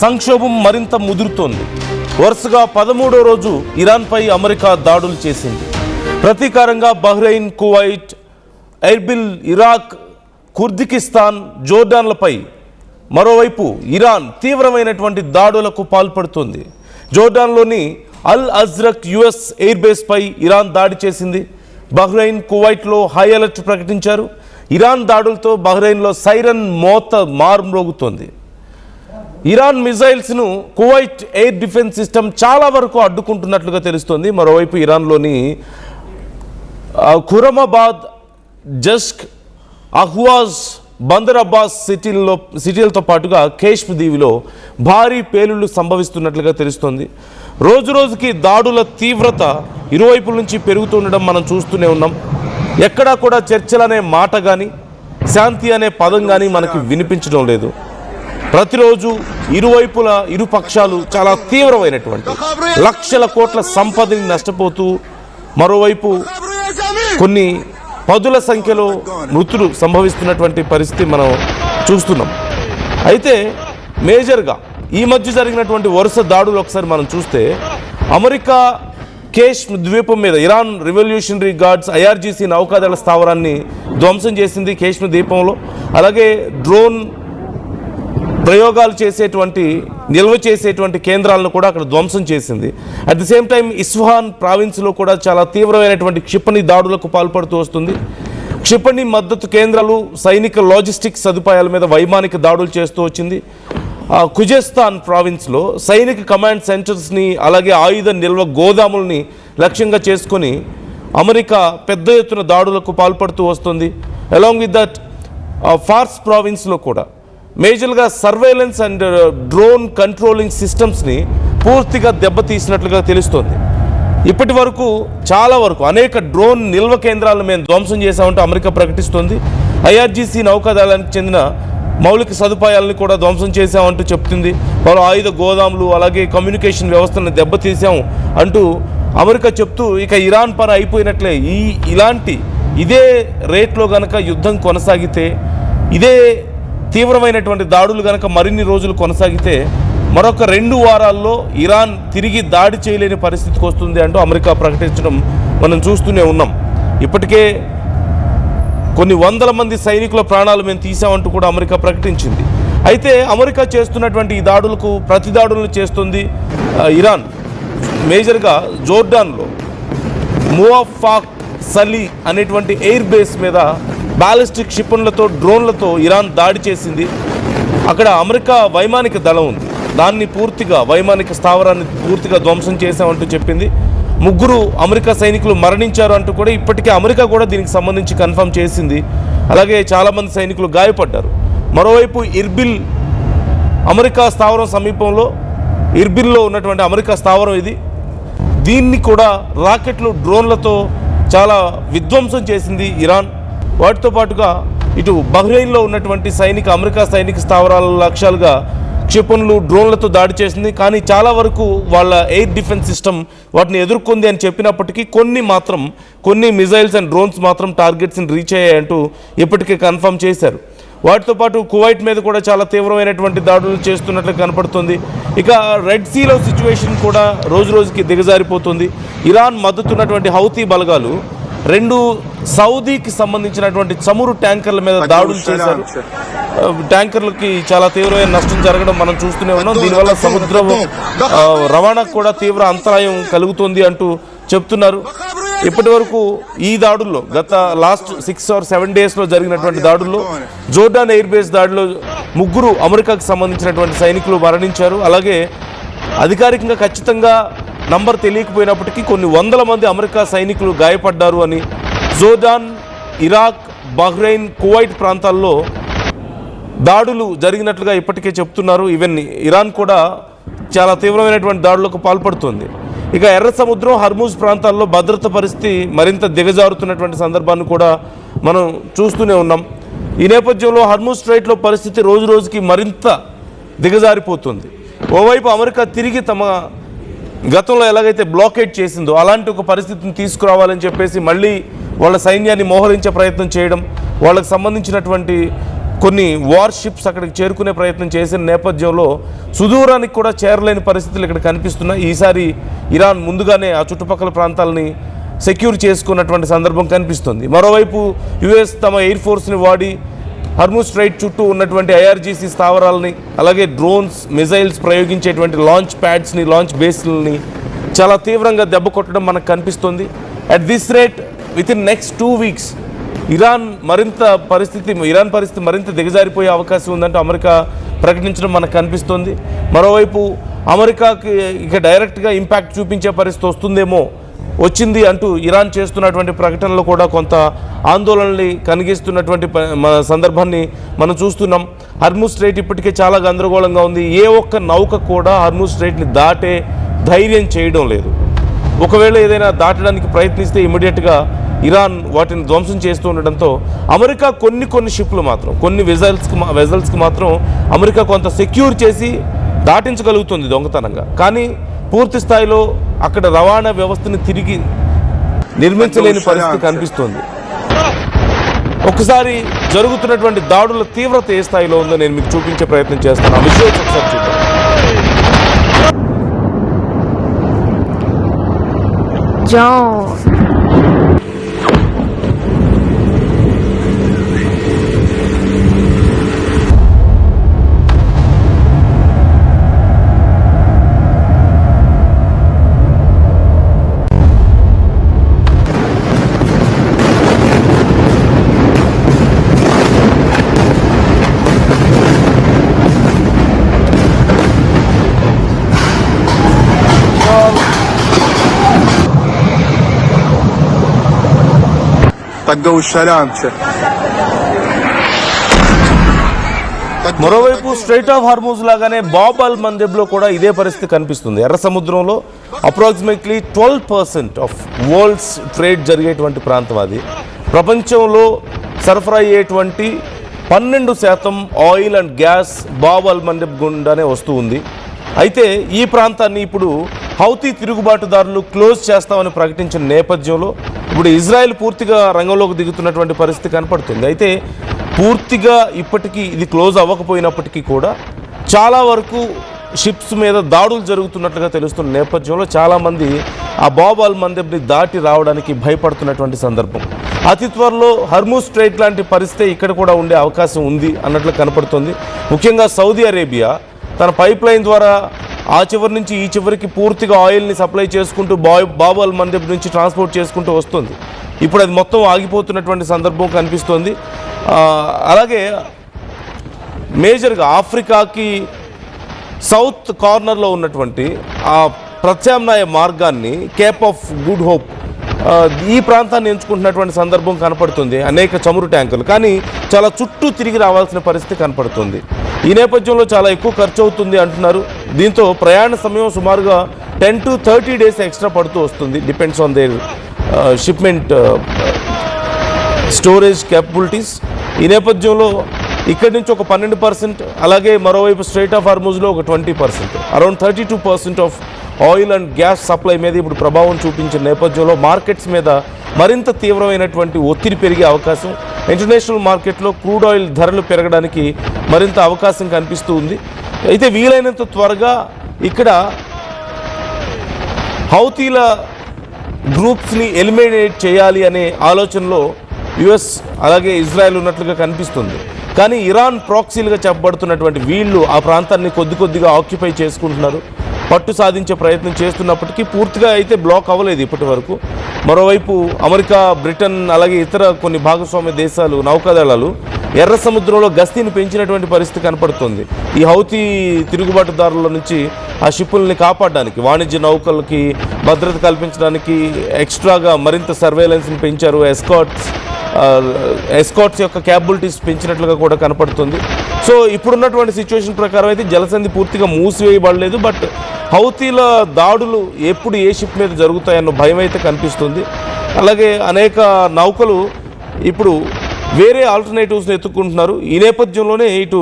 సంక్షోభం మరింత ముదురుతోంది. వరుసగా 13వ రోజు ఇరాన్పై అమెరికా దాడులు చేసింది. ప్రతీకారంగా Bahrain, Kuwait, Erbil, Iraq, Kurdistan, జోర్డాన్లపై మరోవైపు ఇరాన్ తీవ్రమైనటువంటి దాడులకు పాల్పడుతోంది. జోర్డాన్లోని అల్ అజ్రక్ యుఎస్ ఎయిర్ బేస్పై ఇరాన్ దాడి చేసింది. బహ్రెయిన్, కువైట్లో హై అలర్ట్ ప్రకటించారు. ఇరాన్ దాడులతో బహ్రెయిన్లో సైరన్ మోత మారుమ్రోగుతోంది. ఇరాన్ మిజైల్స్ను కువైట్ ఎయిర్ డిఫెన్స్ సిస్టమ్ చాలా వరకు అడ్డుకుంటున్నట్లుగా తెలుస్తోంది. మరోవైపు ఇరాన్లోని ఖురమాబాద్, జస్క్, అహ్వాజ్, బందర్ అబ్బాస్ సిటీలతో పాటుగా కేష్మ్ దీవిలో భారీ పేలుళ్లు సంభవిస్తున్నట్లుగా తెలుస్తోంది. రోజు రోజుకి దాడుల తీవ్రత ఇరువైపుల నుంచి పెరుగుతుండడం మనం చూస్తూనే ఉన్నాం. ఎక్కడా కూడా చర్చలనే మాట కానీ, శాంతి అనే పదం కానీ మనకి వినిపించడం లేదు. ప్రతిరోజు ఇరువైపుల ఇరు పక్షాలు చాలా తీవ్రమైనటువంటి లక్షల కోట్ల సంపదని నష్టపోతూ, మరోవైపు కొన్ని పదుల సంఖ్యలో మృతులు సంభవిస్తున్నటువంటి పరిస్థితి మనం చూస్తున్నాం. అయితే మేజర్గా ఈ మధ్య జరిగినటువంటి వరుస దాడులు ఒకసారి మనం చూస్తే, అమెరికా కేష్మ్ ద్వీపం మీద ఇరాన్ రివల్యూషనరీ గార్డ్స్ IRGC నౌకాదళ స్థావరాన్ని ధ్వంసం చేసింది కేష్మ్ ద్వీపంలో. అలాగే డ్రోన్ ప్రయోగాలు చేసేటువంటి, నిల్వ చేసేటువంటి కేంద్రాలను కూడా అక్కడ ధ్వంసం చేసింది. At the same time Isfahan ప్రావిన్స్లో కూడా చాలా తీవ్రమైనటువంటి క్షిపణి దాడులకు పాల్పడుతూ వస్తుంది. క్షిపణి మద్దతు కేంద్రాలు, సైనిక లాజిస్టిక్స్ సదుపాయాల మీద వైమానిక దాడులు చేస్తూ వచ్చింది. ఖుజెస్తాన్ ప్రావిన్స్లో సైనిక కమాండ్ సెంటర్స్ని, అలాగే ఆయుధ నిల్వ గోదాముల్ని లక్ష్యంగా చేసుకొని అమెరికా పెద్ద ఎత్తున దాడులకు పాల్పడుతూ వస్తుంది. అలాంగ్ విత్ దట్ ఫార్స్ ప్రావిన్స్లో కూడా మేజర్గా సర్వేలెన్స్ అండ్ డ్రోన్ కంట్రోలింగ్ సిస్టమ్స్ని పూర్తిగా దెబ్బతీసినట్లుగా తెలుస్తోంది. ఇప్పటి వరకు చాలా వరకు అనేక డ్రోన్ నిల్వ కేంద్రాలను మేము ధ్వంసం చేశామంటూ అమెరికా ప్రకటిస్తోంది. IRGC నౌకాదళానికి చెందిన మౌలిక సదుపాయాలను కూడా ధ్వంసం చేశామంటూ చెప్తుంది. వాళ్ళు ఆయుధ గోదాములు, అలాగే కమ్యూనికేషన్ వ్యవస్థలను దెబ్బతీసాం అంటూ అమెరికా చెప్తూ, ఇక ఇరాన్ పని అయిపోయినట్లే. ఇదే రేట్లో గనక యుద్ధం కొనసాగితే, ఇదే తీవ్రమైనటువంటి దాడులు కనుక మరిన్ని రోజులు కొనసాగితే మరొక 2 వారాల్లో ఇరాన్ తిరిగి దాడి చేయలేని పరిస్థితికి వస్తుంది అంటూ అమెరికా ప్రకటించడం మనం చూస్తూనే ఉన్నాం. ఇప్పటికే కొన్ని వందల మంది సైనికుల ప్రాణాలు మేము తీసామంటూ కూడా అమెరికా ప్రకటించింది. అయితే అమెరికా చేస్తున్నటువంటి ఈ దాడులకు ప్రతి దాడులను చేస్తుంది ఇరాన్. మేజర్గా జోర్డాన్లో మువాఫాక్ సలీ అనేటువంటి ఎయిర్ బేస్ మీద బాలిస్టిక్ క్షిపణులతో, డ్రోన్లతో ఇరాన్ దాడి చేసింది. అక్కడ అమెరికా వైమానిక దళం ఉంది, దాన్ని పూర్తిగా, వైమానిక స్థావరాన్ని పూర్తిగా ధ్వంసం చేశామంటూ చెప్పింది. 3 అమెరికా సైనికులు మరణించారు అంటూ కూడా ఇప్పటికే అమెరికా కూడా దీనికి సంబంధించి కన్ఫర్మ్ చేసింది. అలాగే చాలామంది సైనికులు గాయపడ్డారు. మరోవైపు ఇర్బిల్, అమెరికా స్థావరం సమీపంలో ఇర్బిల్లో ఉన్నటువంటి అమెరికా స్థావరం ఇది. దీన్ని కూడా రాకెట్లు, డ్రోన్లతో చాలా విధ్వంసం చేసింది ఇరాన్. వాటితో పాటుగా ఇటు బహ్రెయిన్లో ఉన్నటువంటి అమెరికా సైనిక స్థావరాల లక్ష్యాలుగా క్షిపణులు, డ్రోన్లతో దాడి చేసింది. కానీ చాలా వరకు వాళ్ళ ఎయిర్ డిఫెన్స్ సిస్టమ్ వాటిని ఎదుర్కొంది అని చెప్పినప్పటికీ కొన్ని మిజైల్స్ అండ్ డ్రోన్స్ మాత్రం టార్గెట్స్ని రీచ్ అయ్యాయంటూ ఇప్పటికే కన్ఫర్మ్ చేశారు. వాటితో పాటు కువైట్ మీద కూడా చాలా తీవ్రమైనటువంటి దాడులు చేస్తున్నట్లు కనపడుతుంది. ఇక రెడ్ సీలో సిచ్యువేషన్ కూడా రోజు రోజుకి దిగజారిపోతుంది. ఇరాన్ మద్దతున్నటువంటి హౌతీ బలగాలు 2 సౌదీకి సంబంధించినటువంటి చమురు ట్యాంకర్ల మీద దాడులు చేశారు. ట్యాంకర్లకి చాలా తీవ్రమైన నష్టం జరగడం మనం చూస్తూనే ఉన్నాం. దీనివల్ల సముద్ర రవాణాకు కూడా తీవ్ర అంతరాయం కలుగుతుంది అంటూ చెప్తున్నారు. ఇప్పటి వరకు ఈ దాడుల్లో గత లాస్ట్ 6 or 7 డేస్లో జరిగినటువంటి దాడుల్లో జోర్డాన్ ఎయిర్ బేస్ దాడిలో 3 అమెరికాకు సంబంధించినటువంటి సైనికులు మరణించారు. అలాగే అధికారికంగా ఖచ్చితంగా నంబర్ తెలియకపోయినప్పటికీ కొన్ని వందల మంది అమెరికా సైనికులు గాయపడ్డారు అని జోర్డాన్, ఇరాక్, బహ్రెయిన్, కువైట్ ప్రాంతాల్లో దాడులు జరిగినట్లుగా ఇప్పటికే చెప్తున్నారు. ఈవెన్ ఇరాన్ కూడా చాలా తీవ్రమైనటువంటి దాడులకు పాల్పడుతుంది. ఇక ఎర్ర సముద్రం, హర్మూజ్ ప్రాంతాల్లో భద్రత పరిస్థితి మరింత దిగజారుతున్నటువంటి సందర్భాన్ని కూడా మనం చూస్తూనే ఉన్నాం. ఈ నేపథ్యంలో హర్మూజ్ స్ట్రైట్లో పరిస్థితి రోజు రోజుకి మరింత దిగజారిపోతుంది. ఓవైపు అమెరికా తిరిగి తమ గతంలో ఎలాగైతే బ్లాకేట్ చేసిందో అలాంటి ఒక పరిస్థితిని తీసుకురావాలని చెప్పేసి మళ్ళీ వాళ్ళ సైన్యాన్ని మోహరించే ప్రయత్నం చేయడం, వాళ్ళకు సంబంధించినటువంటి కొన్ని వార్ షిప్స్ అక్కడికి చేరుకునే ప్రయత్నం చేసిన నేపథ్యంలో సుదూరానికి కూడా చేరలేని పరిస్థితులు ఇక్కడ కనిపిస్తున్నాయి. ఈసారి ఇరాన్ ముందుగానే ఆ చుట్టుపక్కల ప్రాంతాలని సెక్యూర్ చేసుకున్నటువంటి సందర్భం కనిపిస్తుంది. మరోవైపు యుఎస్ తమ ఎయిర్ ఫోర్స్ని వాడి హర్ముజ్ స్ట్రైట్ చుట్టూ ఉన్నటువంటి ఐఆర్జీసీ స్థావరాలని, అలాగే డ్రోన్స్, మిజైల్స్ ప్రయోగించేటువంటి లాంచ్ ప్యాడ్స్ని, లాంచ్ బేస్లని చాలా తీవ్రంగా దెబ్బ కొట్టడం మనకు కనిపిస్తుంది. At this rate within next 2 weeks Iran పరిస్థితి మరింత దిగజారిపోయే అవకాశం ఉందంటూ అమెరికా ప్రకటించడం మనకు కనిపిస్తుంది. మరోవైపు అమెరికాకి ఇక డైరెక్ట్గా ఇంపాక్ట్ చూపించే పరిస్థితి వచ్చింది అంటూ ఇరాన్ చేస్తున్నటువంటి ప్రకటనలో కూడా కొంత ఆందోళనని కలిగిస్తున్నటువంటి సందర్భాన్ని మనం చూస్తున్నాం. హర్ముజ్ స్ట్రైట్ ఇప్పటికే చాలా గందరగోళంగా ఉంది. ఏ ఒక్క నౌక కూడా హర్ముజ్ స్ట్రైట్ని దాటే ధైర్యం చేయడం లేదు. ఒకవేళ ఏదైనా దాటడానికి ప్రయత్నిస్తే ఇమీడియట్గా ఇరాన్ వాటిని ధ్వంసం చేస్తూ ఉండడంతో అమెరికా కొన్ని షిప్లు మాత్రం, కొన్ని వెజల్స్కి మాత్రం అమెరికా కొంత సెక్యూర్ చేసి దాటించగలుగుతుంది దొంగతనంగా. కానీ పూర్తి స్థాయిలో అక్కడ రవాణా వ్యవస్థని తిరిగి నిర్మించలేని పరిస్థితి కనిపిస్తోంది. ఒకసారి జరుగుతున్నటువంటి దాడుల తీవ్రత ఏ స్థాయిలో ఉందో నేను మీకు చూపించే ప్రయత్నం చేస్తాను. ఆ విజువల్స్ ఒకసారి చూద్దాం. మరోవైపు స్ట్రైట్ ఆఫ్ హార్మూజ్ లాగానే బాబ్ అల్ మందెబ్లో కూడా ఇదే పరిస్థితి కనిపిస్తుంది. ఎర్ర సముద్రంలో అప్రాక్సిమేట్లీ 12% ఆఫ్ వరల్డ్స్ ట్రేడ్ జరిగేటువంటి ప్రాంతం అది. ప్రపంచంలో సరఫరా అయ్యేటువంటి 12% ఆయిల్ అండ్ గ్యాస్ బాబ్ అల్ మందెబ్ గుండానే వస్తూ ఉంది. అయితే ఈ ప్రాంతాన్ని ఇప్పుడు హౌతీ తిరుగుబాటుదారులు క్లోజ్ చేస్తామని ప్రకటించిన నేపథ్యంలో ఇప్పుడు ఇజ్రాయెల్ పూర్తిగా రంగంలోకి దిగుతున్నటువంటి పరిస్థితి కనపడుతుంది. అయితే పూర్తిగా ఇప్పటికీ ఇది క్లోజ్ అవ్వకపోయినప్పటికీ కూడా చాలా వరకు షిప్స్ మీద దాడులు జరుగుతున్నట్లుగా తెలుస్తున్న నేపథ్యంలో చాలామంది ఆ బాబ్ అల్ మందెబ్ని దాటి రావడానికి భయపడుతున్నటువంటి సందర్భం. అతి త్వరలో హర్ముజ్ స్ట్రైట్ లాంటి పరిస్థితి ఇక్కడ కూడా ఉండే అవకాశం ఉంది అన్నట్లు కనపడుతుంది. ముఖ్యంగా సౌదీ అరేబియా తన పైప్ లైన్ ద్వారా ఆ చివరి నుంచి ఈ చివరికి పూర్తిగా ఆయిల్ని సప్లై చేసుకుంటూ బాబ్ అల్ మందెబ్ నుంచి ట్రాన్స్పోర్ట్ చేసుకుంటూ వస్తుంది. ఇప్పుడు అది మొత్తం ఆగిపోతున్నటువంటి సందర్భం కనిపిస్తోంది. అలాగే మేజర్గా ఆఫ్రికాకి సౌత్ కార్నర్లో ఉన్నటువంటి ఆ ప్రత్యామ్నాయ మార్గాన్ని కేప్ ఆఫ్ గుడ్ హోప్ ఈ ప్రాంతాన్ని ఎంచుకుంటున్నటువంటి సందర్భం కనపడుతుంది. అనేక చమురు ట్యాంకులు కానీ చాలా చుట్టూ తిరిగి రావాల్సిన పరిస్థితి కనపడుతుంది. ఈ నేపథ్యంలో చాలా ఎక్కువ ఖర్చు అవుతుంది అంటున్నారు. దీంతో ప్రయాణ సమయం సుమారుగా 10 to 30 days ఎక్స్ట్రా పడుతూ వస్తుంది. Depends on their shipment storage capabilities. ఈ నేపథ్యంలో ఇక్కడి నుంచి ఒక 12%, అలాగే మరోవైపు స్ట్రైట్ ఆఫ్ హార్మూజ్లో ఒక 20%, around 32% of oil and gas supply మీద ఇప్పుడు ప్రభావం చూపించిన నేపథ్యంలో మార్కెట్స్ మీద మరింత తీవ్రమైనటువంటి ఒత్తిడి పెరిగే అవకాశం, ఇంటర్నేషనల్ మార్కెట్లో క్రూడ్ ఆయిల్ ధరలు పెరగడానికి మరింత అవకాశం కనిపిస్తూ ఉంది. అయితే వీలైనంత త్వరగా ఇక్కడ హౌతీల గ్రూప్స్ని ఎలిమినేట్ చేయాలి అనే ఆలోచనలో యుఎస్ అలాగే ఇజ్రాయెల్ ఉన్నట్లుగా కనిపిస్తుంది. కానీ ఇరాన్ ప్రాక్సీలుగా చెప్పబడుతున్నటువంటి వీళ్ళు ఆ ప్రాంతాన్ని కొద్దిగా ఆక్యుపై చేసుకుంటున్నారు, పట్టు సాధించే ప్రయత్నం చేస్తున్నప్పటికీ పూర్తిగా అయితే బ్లాక్ అవ్వలేదు ఇప్పటి వరకు. మరోవైపు అమెరికా, బ్రిటన్ అలాగే ఇతర కొన్ని భాగస్వామ్య దేశాలు నౌకాదళాలు ఎర్ర సముద్రంలో గస్తీని పెంచినటువంటి పరిస్థితి కనపడుతుంది. ఈ హౌతీ తిరుగుబాటుదారుల నుంచి ఆ షిప్పుల్ని కాపాడడానికి, వాణిజ్య నౌకలకి భద్రత కల్పించడానికి ఎక్స్ట్రాగా మరింత సర్వేలెన్స్ని పెంచారు. ఎస్కాట్స్ యొక్క క్యాపబిలిటీస్ పెంచినట్లుగా కూడా కనపడుతుంది. సో ఇప్పుడున్నటువంటి సిచ్యువేషన్ ప్రకారం అయితే జలసంధి పూర్తిగా మూసివేయబడలేదు. బట్ హౌతీల దాడులు ఎప్పుడు ఏ షిప్ మీద జరుగుతాయన్న భయం అయితే కనిపిస్తుంది. అలాగే అనేక నౌకలు ఇప్పుడు వేరే ఆల్టర్నేటివ్స్ని ఎత్తుక్కుంటున్నారు. ఈ నేపథ్యంలోనే ఇటు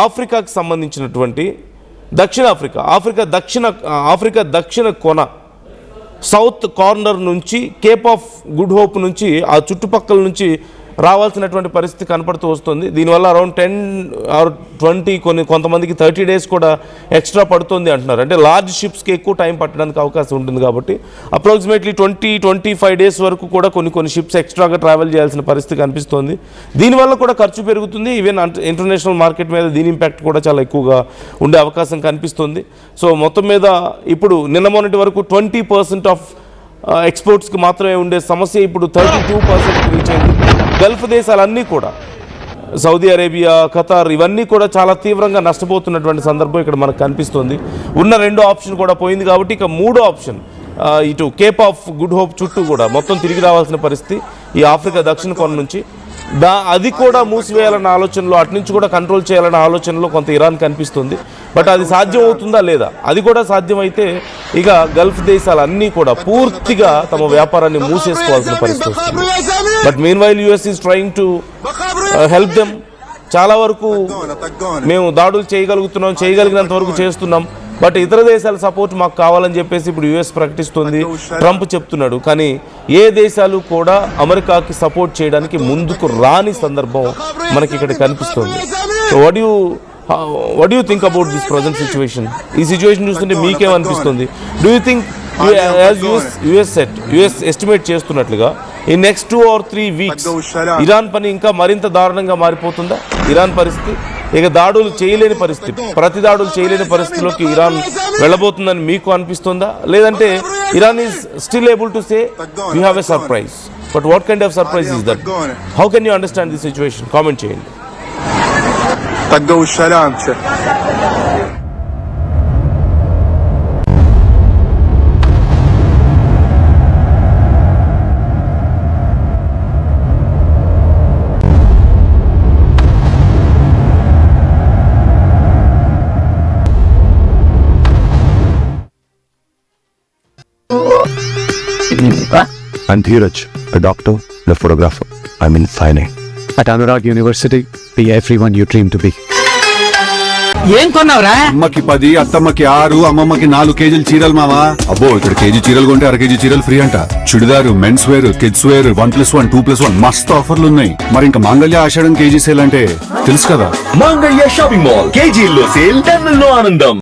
ఆఫ్రికాకి సంబంధించినటువంటి ఆఫ్రికా దక్షిణ కొన సౌత్ కార్నర్ నుంచి కేప్ ఆఫ్ గుడ్ హోప్ నుంచి ఆ చుట్టుపక్కల నుంచి రావాల్సినటువంటి పరిస్థితి కనపడుతూ వస్తుంది. దీనివల్ల అరౌండ్ 10 or 20 కొంతమందికి 30 days కూడా ఎక్స్ట్రా పడుతుంది అంటున్నారు. అంటే లార్జ్ షిప్స్కి ఎక్కువ టైం పట్టడానికి అవకాశం ఉంటుంది కాబట్టి అప్రాక్సిమేట్లీ 20-25 days వరకు కూడా కొన్ని షిప్స్ ఎక్స్ట్రాగా ట్రావెల్ చేయాల్సిన పరిస్థితి కనిపిస్తుంది. దీనివల్ల కూడా ఖర్చు పెరుగుతుంది. ఈవెన్ ఇంటర్నేషనల్ మార్కెట్ మీద దీని ఇంపాక్ట్ కూడా చాలా ఎక్కువగా ఉండే అవకాశం కనిపిస్తుంది. సో మొత్తం మీద ఇప్పుడు నిన్న మొన్నటి వరకు 20% ఆఫ్ ఎక్స్పోర్ట్స్కి మాత్రమే ఉండే సమస్య ఇప్పుడు 32% రీచ్ అయింది. గల్ఫ్ దేశాలన్నీ కూడా సౌదీ అరేబియా, ఖతార్ ఇవన్నీ కూడా చాలా తీవ్రంగా నష్టపోతున్నటువంటి సందర్భం ఇక్కడ మనకు కనిపిస్తుంది. ఉన్న 2 ఆప్షన్ కూడా పోయింది కాబట్టి ఇక 3వ ఆప్షన్ ఇటు కేప్ ఆఫ్ గుడ్ హోప్ చుట్టూ కూడా మొత్తం తిరిగి రావాల్సిన పరిస్థితి ఈ ఆఫ్రికా దక్షిణ కొన నుంచి. అది కూడా మూసివేయాలన్న ఆలోచనలో, అటు నుంచి కూడా కంట్రోల్ చేయాలన్న ఆలోచనలో కొంత ఇరాన్ కనిపిస్తుంది. బట్ అది సాధ్యం అవుతుందా లేదా? అది కూడా సాధ్యమైతే ఇక గల్ఫ్ దేశాలన్నీ కూడా పూర్తిగా తమ వ్యాపారాన్ని మూసేసుకోవాల్సిన పరిస్థితి వస్తుంది. But mean while US is trying to help them. చాలా వరకు మేము దాడులు చేయగలిగినంత వరకు చేస్తున్నాం. బట్ ఇతర దేశాల సపోర్ట్ మాకు కావాలని చెప్పేసి ఇప్పుడు యుఎస్ ప్రకటిస్తుంది, ట్రంప్ చెప్తున్నాడు. కానీ ఏ దేశాలు కూడా అమెరికాకి సపోర్ట్ చేయడానికి ముందుకు రాని సందర్భం మనకి ఇక్కడ కనిపిస్తుంది. So what do you think about this present situation? ఈ సిచ్యువేషన్ చూస్తుంటే మీకేమనిపిస్తుంది? Do you think US estimate చేస్తున్నట్లుగా ఈ నెక్స్ట్ 2 or 3 weeks ఇరాన్ పని ఇంకా మరింత దారుణంగా మారిపోతుందా? ఇరాన్ పరిస్థితి ఇక దాడులు చేయలేని పరిస్థితి, ప్రతి దాడులు చేయలేని పరిస్థితిలోకి ఇరాన్ వెళ్ళబోతుందని మీకు అనిపిస్తుందా? లేదంటే Iran is still able to say we have a surprise? But what kind of surprise is that? How can you understand the situation? Comment చేయండి. طقوا السلام. I'm Dheeraj, a doctor and a photographer. I'm in fine art. At Anurag University, be everyone you dream to be. ఏం కొన్నావురా? అమ్మకి 10, అత్తమ్మకి 6, అమ్మమ్మకి 4 కేజీలు చీరలు మావా. అబ్బో ఇక్కడ KG చీరలు కొంటే అర కేజీ చీరలు ఫ్రీ అంట. Churidar, men's wear, kids wear 1+1, 2+1 మస్తు ఆఫర్లు ఉన్నాయి. మరి ఇంకా మాంగళ్య ఆషాఢం కేజీ సేల్ అంటే తెలుసు కదా. మాంగళ్య షాపింగ్ మాల్ కేజీల్లో సేల్, టన్నుల్లో ఆనందం.